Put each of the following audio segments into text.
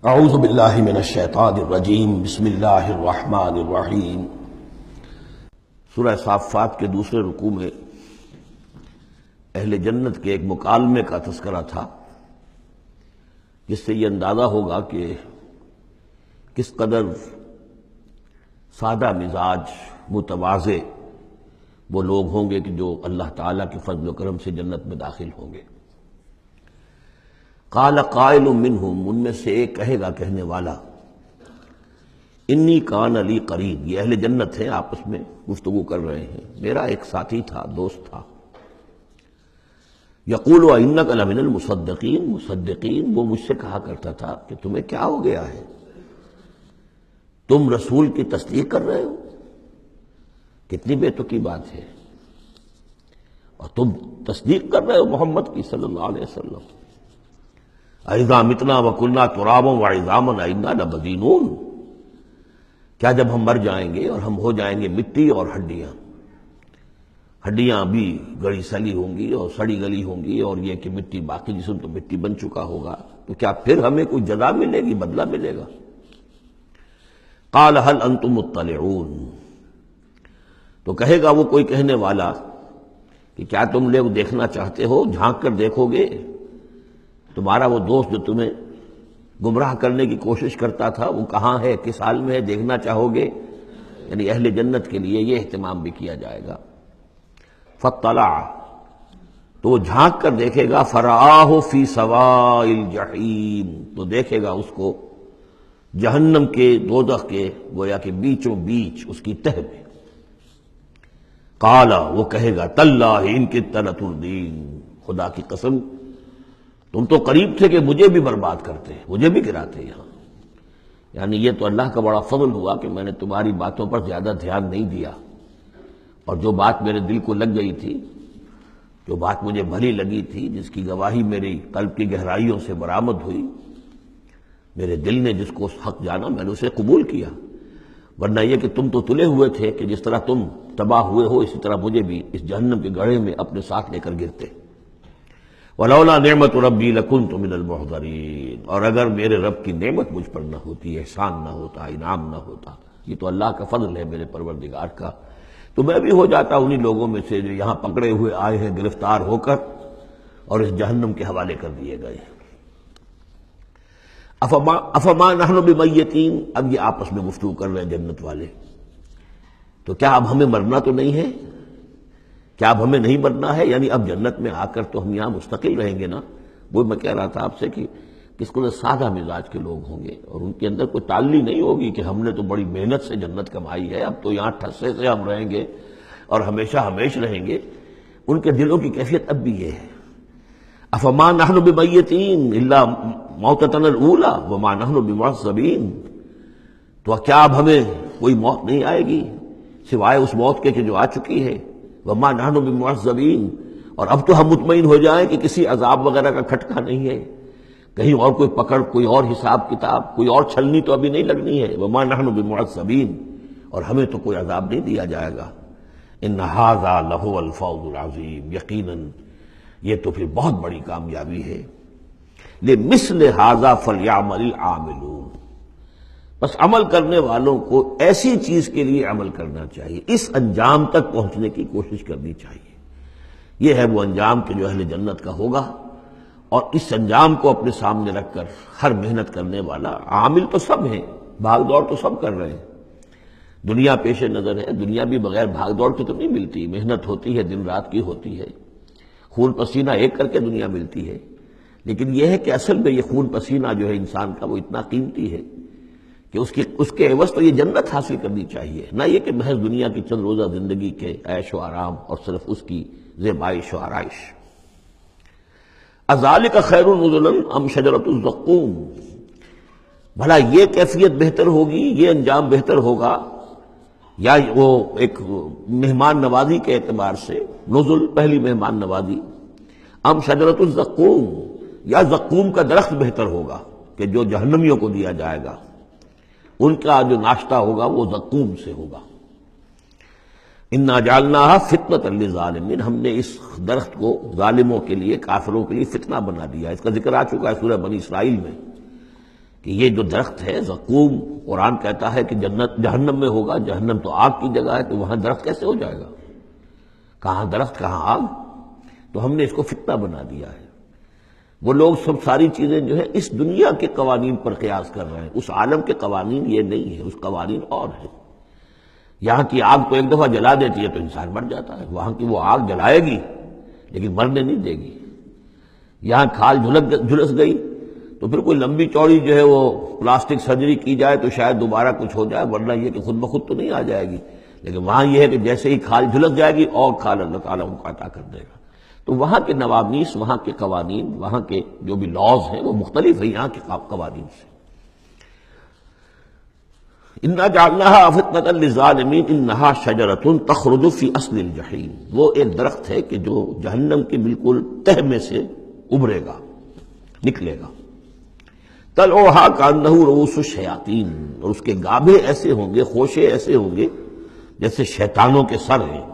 اعوذ باللہ من الشیطان الرجیم بسم اللہ الرحمن الرحیم۔ سورہ صافات کے دوسرے رکوع میں اہل جنت کے ایک مکالمے کا تذکرہ تھا، جس سے یہ اندازہ ہوگا کہ کس قدر سادہ مزاج متواضع وہ لوگ ہوں گے کہ جو اللہ تعالیٰ کے فضل و کرم سے جنت میں داخل ہوں گے۔ قال قائل منہم، ان میں سے ایک کہے گا کہنے والا، انی کان لی قرین، یہ اہل جنت ہیں، آپس میں گفتگو کر رہے ہیں، میرا ایک ساتھی تھا، دوست تھا، یقول انک لمن المصدقین، مصدقین، وہ مجھ سے کہا کرتا تھا کہ تمہیں کیا ہو گیا ہے، تم رسول کی تصدیق کر رہے ہو، کتنی بے تکی بات ہے، اور تم تصدیق کر رہے ہو محمد کی صلی اللہ علیہ وسلم۔ اذا متنا وکلنا ترابا وعظاما انا لمدینون، کیا جب ہم مر جائیں گے اور ہم ہو جائیں گے مٹی اور ہڈیاں بھی گڑی سلی ہوں گی اور سڑی گلی ہوں گی، اور یہ کہ مٹی، باقی جسم تو مٹی بن چکا ہوگا، تو کیا پھر ہمیں کوئی جزا ملے گی، بدلہ ملے گا؟ قال هل انتم مطلعون، تو کہے گا وہ کوئی کہنے والا کہ کیا تم لوگ دیکھنا چاہتے ہو، جھانک کر دیکھو گے، تمہارا وہ دوست جو تمہیں گمراہ کرنے کی کوشش کرتا تھا وہ کہاں ہے، کس حال میں ہے، دیکھنا چاہو گے؟ یعنی اہل جنت کے لیے یہ اہتمام بھی کیا جائے گا۔ فاطلع، تو وہ جھانک کر دیکھے گا، فرآہ فی سواء الجحیم، تو دیکھے گا اس کو جہنم کے، دوزخ کے گویا کہ بیچوں بیچ اس کی تہہ میں۔ قال، وہ کہے گا، تاللہ ان کدت لتردین، خدا کی قسم تم تو قریب تھے کہ مجھے بھی برباد کرتے، مجھے بھی گراتے یہاں، یعنی یہ تو اللہ کا بڑا فضل ہوا کہ میں نے تمہاری باتوں پر زیادہ دھیان نہیں دیا، اور جو بات میرے دل کو لگ گئی تھی، جو بات مجھے بھلی لگی تھی، جس کی گواہی میری قلب کی گہرائیوں سے برآمد ہوئی، میرے دل نے جس کو حق جانا میں نے اسے قبول کیا، ورنہ یہ کہ تم تو تلے ہوئے تھے کہ جس طرح تم تباہ ہوئے ہو اسی طرح مجھے بھی اس جہنم کے گڑھے میں اپنے ساتھ لے کر گرتے۔ وَلَوْلَا نِعْمَةُ رَبِّي لَكُنْتُ مِنَ الْمُحْضَرِينَ، اور اگر میرے رب کی نعمت مجھ پر نہ ہوتی، احسان نہ ہوتا، انعام نہ ہوتا، یہ تو اللہ کا فضل ہے میرے پروردگار کا، تو میں بھی ہو جاتا انہی لوگوں میں سے جو یہاں پکڑے ہوئے آئے ہیں گرفتار ہو کر اور اس جہنم کے حوالے کر دیے گئے۔ افما نحن بمیتین، اب یہ آپس میں گفتگو کر رہے ہیں جنت والے، تو کیا اب ہمیں مرنا تو نہیں ہے، کیا اب ہمیں نہیں مرنا ہے، یعنی اب جنت میں آ کر تو ہم یہاں مستقل رہیں گے نا؟ وہ میں کہہ رہا تھا آپ سے کہ کس کو سادہ مزاج کے لوگ ہوں گے، اور ان کے اندر کوئی تعلی نہیں ہوگی کہ ہم نے تو بڑی محنت سے جنت کمائی ہے، اب تو یہاں ٹھسے سے ہم رہیں گے اور ہمیشہ ہمیش رہیں گے۔ ان کے دلوں کی کیفیت اب بھی یہ ہے، افما نحن بمیتین الا موتتنا الاولی وما نحن بمعذبین، تو کیا اب ہمیں کوئی موت نہیں آئے گی سوائے اس موت کے کہ جو آ چکی ہے، وما نحن بمعذبین، اور اب تو ہم مطمئن ہو جائیں کہ کسی عذاب وغیرہ کا کھٹکا نہیں ہے، کہیں اور کوئی پکڑ، کوئی اور حساب کتاب، کوئی اور چھلنی تو ابھی نہیں لگنی ہے، وما نحن بمعذبین، اور ہمیں تو کوئی عذاب نہیں دیا جائے گا۔ ان ھذا لہو الفوز العظیم، یقیناً یہ تو پھر بہت بڑی کامیابی ہے۔ لمثل ھذا فلیعمل العاملون، بس عمل کرنے والوں کو ایسی چیز کے لیے عمل کرنا چاہیے، اس انجام تک پہنچنے کی کوشش کرنی چاہیے۔ یہ ہے وہ انجام کہ جو اہل جنت کا ہوگا، اور اس انجام کو اپنے سامنے رکھ کر ہر محنت کرنے والا، عامل تو سب ہیں، بھاگ دوڑ تو سب کر رہے ہیں، دنیا پیش نظر ہے، دنیا بھی بغیر بھاگ دوڑ کے تو نہیں ملتی، محنت ہوتی ہے، دن رات کی ہوتی ہے، خون پسینہ ایک کر کے دنیا ملتی ہے، لیکن یہ ہے کہ اصل میں یہ خون پسینہ جو ہے انسان کا وہ اتنا قیمتی ہے کہ اس کے عوض تو یہ جنت حاصل کرنی چاہیے، نہ یہ کہ محض دنیا کی چند روزہ زندگی کے عیش و آرام اور صرف اس کی زیبائش و آرائش۔ اذالک خیر نزلا ام شجرۃ الزقوم، بھلا یہ کیفیت بہتر ہوگی، یہ انجام بہتر ہوگا، یا وہ ایک مہمان نوازی کے اعتبار سے نزل، پہلی مہمان نوازی، ام شجرۃ الزقوم، یا زقوم کا درخت بہتر ہوگا کہ جو جہنمیوں کو دیا جائے گا، ان کا جو ناشتہ ہوگا وہ زقوم سے ہوگا۔ انا جعلناها فتنۃ للظالمین، ہم نے اس درخت کو ظالموں کے لیے، کافروں کے لیے فتنہ بنا دیا، اس کا ذکر آ چکا ہے سورہ بنی اسرائیل میں۔ کہ یہ جو درخت ہے زقوم، قرآن کہتا ہے کہ جنت جہنم میں ہوگا، جہنم تو آگ کی جگہ ہے، تو وہاں درخت کیسے ہو جائے گا؟ کہاں درخت کہاں آگ؟ تو ہم نے اس کو فتنہ بنا دیا ہے۔ وہ لوگ سب ساری چیزیں جو ہے اس دنیا کے قوانین پر قیاس کر رہے ہیں، اس عالم کے قوانین یہ نہیں ہے، اس قوانین اور ہے۔ یہاں کی آگ تو ایک دفعہ جلا دیتی ہے تو انسان مر جاتا ہے، وہاں کی وہ آگ جلائے گی لیکن مرنے نہیں دے گی۔ یہاں کھال جھلس گئی تو پھر کوئی لمبی چوڑی جو ہے وہ پلاسٹک سرجری کی جائے تو شاید دوبارہ کچھ ہو جائے، ورنہ یہ کہ خود بخود تو نہیں آ جائے گی۔ لیکن وہاں یہ ہے کہ جیسے ہی کھال جھلس جائے گی اور کھال اللہ تعالیٰ ان کو عطا کر دے گا۔ تو وہاں کے نوامیس، وہاں کے قوانین، وہاں کے جو بھی لاز ہیں وہ مختلف ہیں یہاں کے قوانین سے۔ اِنَّا جَعَلْنَاهَا فِتْنَةً لِلظَّالِمِينَ إِنَّهَا شَجَرَةٌ تَخْرُجُ فِي أَصْلِ الْجَحِيمِ، وہ ایک درخت ہے کہ جو جہنم کے بالکل تہ میں سے ابھرے گا، نکلے گا۔ طَلْعُهَا كَأَنَّهُ رُءُوسُ الشَّيَاطِينِ، اور اس کے گابھے ایسے ہوں گے، خوشے ایسے ہوں گے جیسے شیطانوں کے سر ہیں،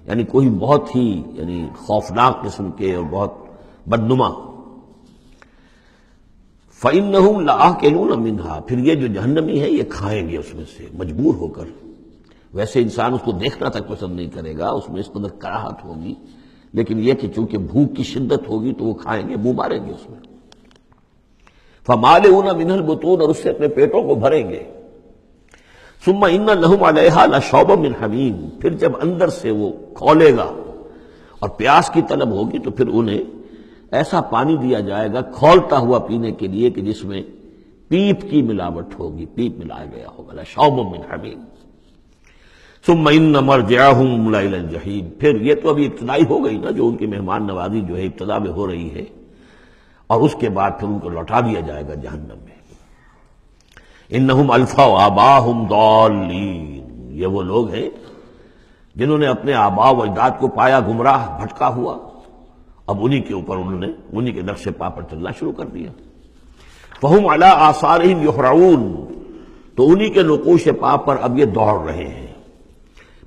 یعنی کوئی بہت ہی خوفناک قسم کے اور بہت بدنما۔ فَإِنَّهُمْ لَآكِلُونَ مِنْهَا، پھر یہ جو جہنمی ہے یہ کھائیں گے اس میں سے مجبور ہو کر۔ ویسے انسان اس کو دیکھنا تک پسند نہیں کرے گا، اس میں اس قدر کراہت ہوگی، لیکن یہ کہ چونکہ بھوک کی شدت ہوگی تو وہ کھائیں گے، منہ ماریں گے اس میں۔ فَمَالِئُونَ مِنْهَا الْبُطُونَ، اور اس سے اپنے پیٹوں کو بھریں گے۔ ثُمَّ إِنَّ لَهُمْ عَلَيْهَا لَشَوْبًا مِّنْ حَمِيمٍ، پھر جب اندر سے وہ کھولے گا اور پیاس کی طلب ہوگی تو پھر انہیں ایسا پانی دیا جائے گا کھولتا ہوا پینے کے لیے کہ جس میں پیپ کی ملاوٹ ہوگی، پیپ ملایا گیا ہوگا، لَشَوْبًا مِّنْ حَمِيمٍ۔ ثُمَّ إِنَّ مَرْجِعَهُمْ لَإِلَى الْجَحِيمِ، پھر یہ تو ابھی ابتدائی ہو گئی نا، جو ان کی مہمان نوازی جو ہے ابتدا میں ہو رہی ہے، اور اس کے بعد پھر ان کو لوٹا دیا جائے گا جہنم میں۔ انہم الفوا آباہم ضالین، یہ وہ لوگ ہیں جنہوں نے اپنے آباء و اجداد کو پایا گمراہ، بھٹکا ہوا، اب انہی کے اوپر انہوں نے انہی کے نقش پا پر چلنا شروع کر دیا۔ فہم علی آثارہم یہرعون، تو انہی کے نقوش پا پر اب یہ دوڑ رہے ہیں،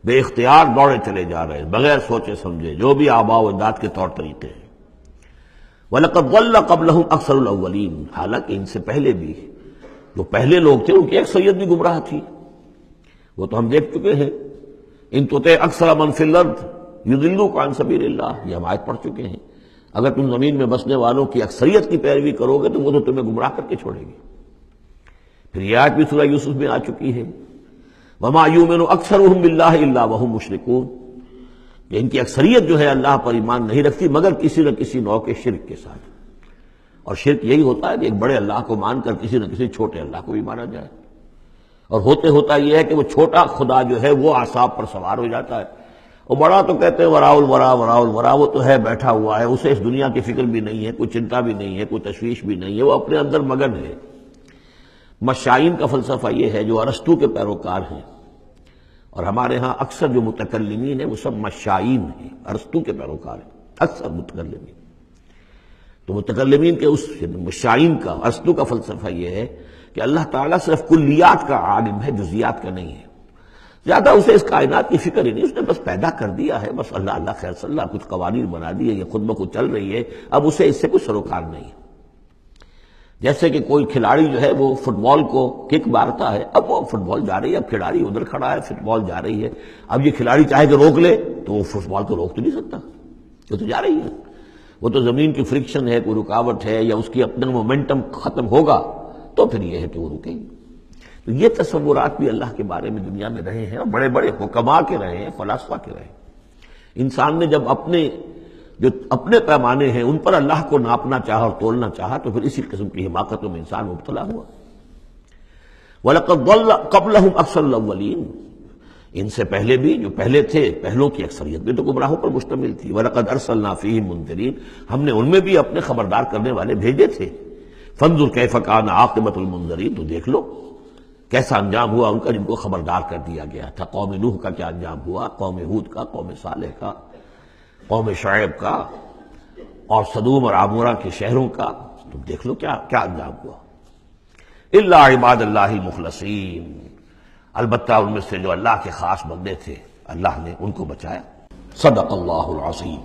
بے اختیار دوڑے چلے جا رہے ہیں، بغیر سوچے سمجھے، جو بھی آباء و اجداد کے طور طریقے ہیں۔ وَلَقَدْ ضَلَّ قَبْلَهُمْ أَكْثَرُ الْأَوَّلِينَ، حالانکہ ان سے پہلے بھی جو پہلے لوگ تھے ان کی اکثریت بھی گمراہ تھی، وہ تو ہم دیکھ چکے ہیں۔ ان تُطِعْ أَكْثَرَ مَنْ فِي الْأَرْضِ يُضِلُّوكَ عَنْ سَبِيلِ اللَّهِ، یہ ہم آیت پڑھ چکے ہیں۔ اگر تم زمین میں بسنے والوں کی اکثریت کی پیروی کرو گے تو وہ تو تمہیں گمراہ کر کے چھوڑے گی۔ پھر یہ آیت بھی سورہ یوسف میں آ چکی ہے، وَمَا يُؤْمِنُ أَكْثَرُهُم بِاللَّهِ إِلَّا وَهُمْ مُشْرِكُونَ، کہ ان کی اکثریت جو ہے اللہ پر ایمان نہیں رکھتی مگر کسی نہ کسی نوع کے شرک کے ساتھ۔ اور شرک یہی ہوتا ہے کہ ایک بڑے اللہ کو مان کر کسی نہ کسی چھوٹے اللہ کو بھی مانا جائے، اور ہوتا یہ ہے کہ وہ چھوٹا خدا جو ہے وہ اعصاب پر سوار ہو جاتا ہے، اور بڑا تو کہتے ہیں وراء الورا وراء الورا، وہ تو ہے بیٹھا ہوا ہے، اسے اس دنیا کی فکر بھی نہیں ہے، کوئی چنتا بھی نہیں ہے، کوئی تشویش بھی نہیں ہے، وہ اپنے اندر مگن ہے۔ مشائین کا فلسفہ یہ ہے جو ارسطو کے پیروکار ہیں، اور ہمارے ہاں اکثر جو متکلمین ہیں وہ سب مشائین ہیں، ارسطو کے پیروکار ہیں اکثر متکلمین۔ تو متکلمین کے اس مشائین کا، ارسطو کا فلسفہ یہ ہے کہ اللہ تعالیٰ صرف کلیات کا عالم ہے، جزیات کا نہیں ہے، زیادہ اسے اس کائنات کی فکر ہی نہیں، اس نے بس پیدا کر دیا ہے، بس اللہ اللہ خیر صلی اللہ، کچھ قوانین بنا دیے، یہ خود بخود چل رہی ہے، اب اسے اس سے کچھ سروکار نہیں ہے۔ جیسے کہ کوئی کھلاڑی جو ہے وہ فٹ بال کو کک مارتا ہے، اب وہ فٹ بال جا رہی ہے، اب کھلاڑی ادھر کھڑا ہے، فٹ بال جا رہی ہے، اب یہ کھلاڑی چاہے کہ روک لے تو وہ فٹ بال کو روک تو نہیں سکتا، وہ تو جا رہی ہے، وہ تو زمین کی فرکشن ہے، کوئی رکاوٹ ہے، یا اس کی اپنا مومنٹم ختم ہوگا تو پھر یہ ہے کہ وہ رکے گی۔ تو یہ تصورات بھی اللہ کے بارے میں دنیا میں رہے ہیں، اور بڑے بڑے حکماء کے رہے ہیں، فلاسفہ کے رہے ہیں۔ انسان نے جب اپنے پیمانے ہیں ان پر اللہ کو ناپنا چاہا اور تولنا چاہا تو پھر اسی قسم کی حماقتوں میں انسان مبتلا ہوا۔ وَلَقَدْ ضَلَّ قَبْلَهُمْ أَكْثَرُ الْأَوَّلِينَ، ان سے پہلے بھی جو پہلے تھے، پہلوں کی اکثریت بھی تو گمراہوں پر مشتمل تھی۔ وَلَقَدْ أَرْسَلْنَا فِيهِمْ مُنذِرِينَ، ہم نے ان میں بھی اپنے خبردار کرنے والے بھیجے تھے۔ فَانظُرْ كَيْفَ كَانَ عَاقِبَةُ الْمُنذَرِينَ، تو دیکھ لو کیسا انجام ہوا ان کا جن کو خبردار کر دیا گیا تھا۔ قوم نوح کا کیا انجام ہوا، قوم ہود کا، قوم صالح کا، قوم شعیب کا، اور سدوم اور عمورہ کے شہروں کا، تم دیکھ لو کیا انجام ہوا۔ الا عباد اللہ المخلصین، البتہ ان میں سے جو اللہ کے خاص بندے تھے اللہ نے ان کو بچایا۔ صدق اللہ العظیم۔